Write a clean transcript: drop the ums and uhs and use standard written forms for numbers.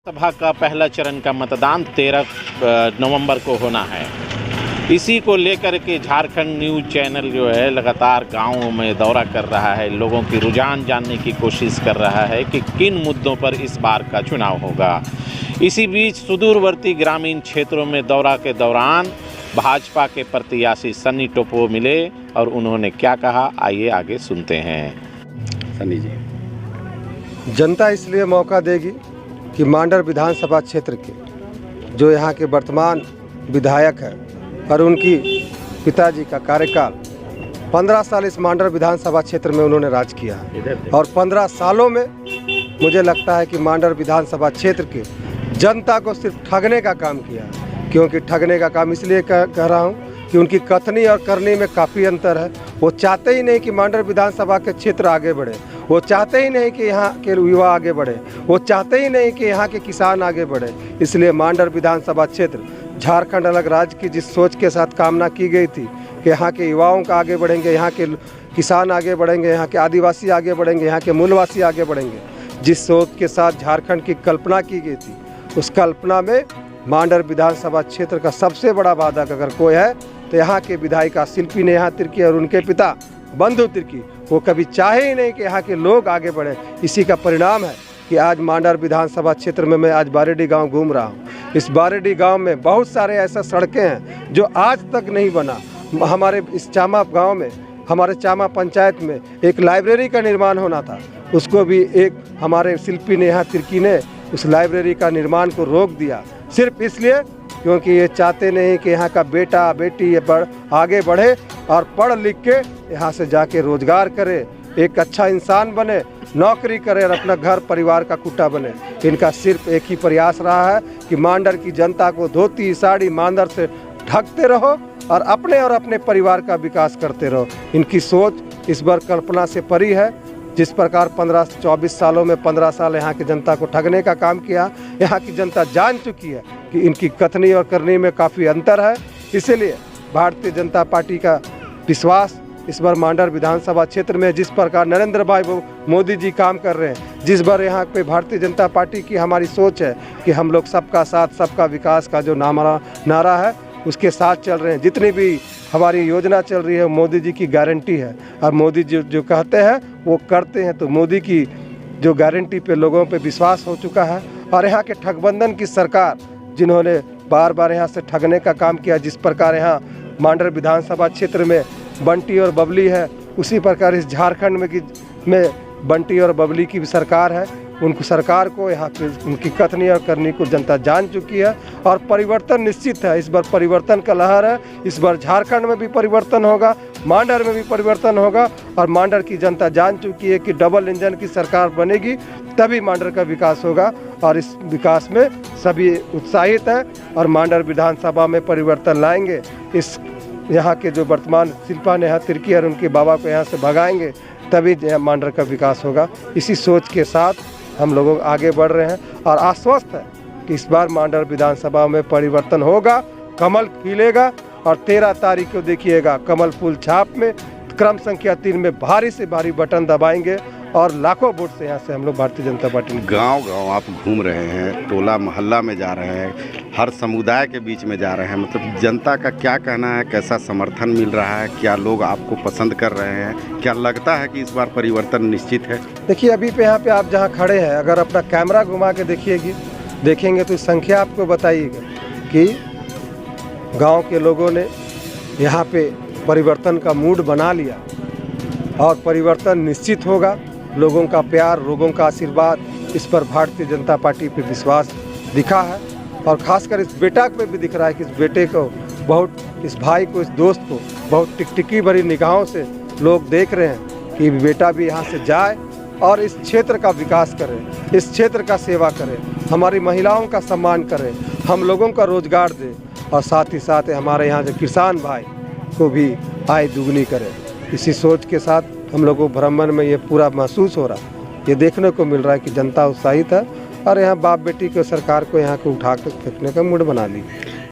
सभा का पहला चरण का मतदान 13 नवंबर को होना है। इसी को लेकर के झारखंड न्यूज़ चैनल जो है लगातार गांवों में दौरा कर रहा है, लोगों की रुझान जानने की कोशिश कर रहा है कि किन मुद्दों पर इस बार का चुनाव होगा। इसी बीच सुदूरवर्ती ग्रामीण क्षेत्रों में दौरा के दौरान भाजपा के प्रत्याशी सन्नी टोपो मिले और उन्होंने क्या कहा, आइए आगे सुनते हैं। सन्नी जी, जनता इसलिए मौका देगी कि मांडर विधानसभा क्षेत्र के जो यहाँ के वर्तमान विधायक है और उनकी पिताजी का कार्यकाल 15 साल इस मांडर विधानसभा क्षेत्र में उन्होंने राज किया है और 15 सालों में मुझे लगता है कि मांडर विधानसभा क्षेत्र के जनता को सिर्फ ठगने का काम किया है। क्योंकि ठगने का काम इसलिए कह रहा हूँ कि उनकी कथनी और करनी में काफ़ी अंतर है। वो चाहते ही नहीं कि मांडर विधानसभा के क्षेत्र आगे बढ़े, वो चाहते ही नहीं कि यहाँ के युवा आगे बढ़े, वो चाहते ही नहीं कि यहाँ के किसान आगे बढ़े। इसलिए मांडर विधानसभा क्षेत्र झारखंड अलग राज्य की जिस सोच के साथ कामना की गई थी कि यहाँ के युवाओं का आगे बढ़ेंगे, यहाँ के किसान आगे बढ़ेंगे, यहाँ के आदिवासी आगे बढ़ेंगे, यहाँ के मूलवासी आगे बढ़ेंगे, जिस सोच के साथ झारखंड की कल्पना की गई थी, उस कल्पना में मांडर विधानसभा क्षेत्र का सबसे बड़ा वादा अगर कोई है तो यहाँ के विधायिका शिल्पी नेहा तिर्की और उनके पिता बंधु तिर्की। वो कभी चाहे ही नहीं कि यहाँ के लोग आगे बढ़े। इसी का परिणाम है कि आज मांडर विधानसभा क्षेत्र में मैं आज बारेडी गांव घूम रहा हूँ। इस बारेडी गांव में बहुत सारे ऐसे सड़कें हैं जो आज तक नहीं बना। हमारे इस चामा गांव में, हमारे चामा पंचायत में एक लाइब्रेरी का निर्माण होना था, उसको भी एक हमारे शिल्पी नेहा तिर्की ने उस लाइब्रेरी का निर्माण को रोक दिया, सिर्फ इसलिए क्योंकि ये चाहते नहीं कि यहाँ का बेटा बेटी ये आगे बढ़े और पढ़ लिख के यहाँ से जाके रोजगार करे, एक अच्छा इंसान बने, नौकरी करे और अपना घर परिवार का कुटा बने। इनका सिर्फ एक ही प्रयास रहा है कि मांडर की जनता को धोती साड़ी मांडर से ढकते रहो और अपने परिवार का विकास करते रहो। इनकी सोच इस बार कल्पना से परी है। जिस प्रकार 15-24 सालों में 15 साल यहाँ की जनता को ठगने का काम किया, यहाँ की जनता जान चुकी है कि इनकी कथनी और करनी में काफ़ी अंतर है। इसीलिए भारतीय जनता पार्टी का विश्वास इस बार मांडर विधानसभा क्षेत्र में जिस प्रकार नरेंद्र भाई मोदी जी काम कर रहे हैं, जिस बार यहाँ पे भारतीय जनता पार्टी की हमारी सोच है कि हम लोग सबका साथ सबका विकास का जो नारा है उसके साथ चल रहे हैं। जितनी भी हमारी योजना चल रही है मोदी जी की गारंटी है और मोदी जी जो कहते हैं वो करते हैं। तो मोदी की जो गारंटी पे लोगों पे विश्वास हो चुका है। और यहाँ के ठगबंधन की सरकार जिन्होंने बार बार यहाँ से ठगने का काम किया, जिस प्रकार यहाँ मांडर विधानसभा क्षेत्र में बंटी और बबली है, उसी प्रकार इस झारखंड में बंटी और बबली की भी सरकार है। उनको सरकार को यहाँ पे उनकी कथनी और करनी को जनता जान चुकी है और परिवर्तन निश्चित है। इस बार परिवर्तन का लहर है। इस बार झारखंड में भी परिवर्तन होगा, मांडर में भी परिवर्तन होगा और मांडर की जनता जान चुकी है कि डबल इंजन की सरकार बनेगी तभी मांडर का विकास होगा और इस विकास में सभी उत्साहित हैं और मांडर विधानसभा में परिवर्तन लाएंगे। इस यहाँ के जो वर्तमान शिल्पा नेहा तिर्की और उनके बाबा को यहाँ से भगाएंगे तभी मांडर का विकास होगा। इसी सोच के साथ हम लोग आगे बढ़ रहे हैं और आश्वस्त है कि इस बार मांडर विधानसभा में परिवर्तन होगा, कमल खिलेगा और 13 तारीख को देखिएगा कमल फूल छाप में क्रम संख्या 3 में भारी से भारी बटन दबाएंगे और लाखों वोट से यहाँ से हम लोग भारतीय जनता पार्टी गांव आप घूम रहे हैं, टोला मोहल्ला में जा रहे हैं, हर समुदाय के बीच में जा रहे हैं, मतलब जनता का क्या कहना है, कैसा समर्थन मिल रहा है, क्या लोग आपको पसंद कर रहे हैं, क्या लगता है कि इस बार परिवर्तन निश्चित है? देखिए अभी पे यहाँ पे आप जहाँ खड़े हैं अगर अपना कैमरा घुमा के देखेंगे तो संख्या आपको बताइएगा कि गाँव के लोगों ने यहाँ पे परिवर्तन का मूड बना लिया और परिवर्तन निश्चित होगा। लोगों का प्यार, लोगों का आशीर्वाद, इस पर भारतीय जनता पार्टी पे विश्वास दिखा है और खासकर इस बेटा पे भी दिख रहा है कि इस बेटे को बहुत, इस भाई को, इस दोस्त को बहुत टिकटिकी भरी निगाहों से लोग देख रहे हैं कि बेटा भी यहाँ से जाए और इस क्षेत्र का विकास करे, इस क्षेत्र का सेवा करे, हमारी महिलाओं का सम्मान करे, हम लोगों का रोजगार दे और साथ ही साथ हमारे यहाँ जो किसान भाई को भी आय दुगनी करे। इसी सोच के साथ हम लोगों को भ्रमण में ये पूरा महसूस हो रहा है, ये देखने को मिल रहा है कि जनता उत्साहित है और यहाँ बाप बेटी को सरकार को यहाँ को उठा कर फेंकने का मूड बना ली।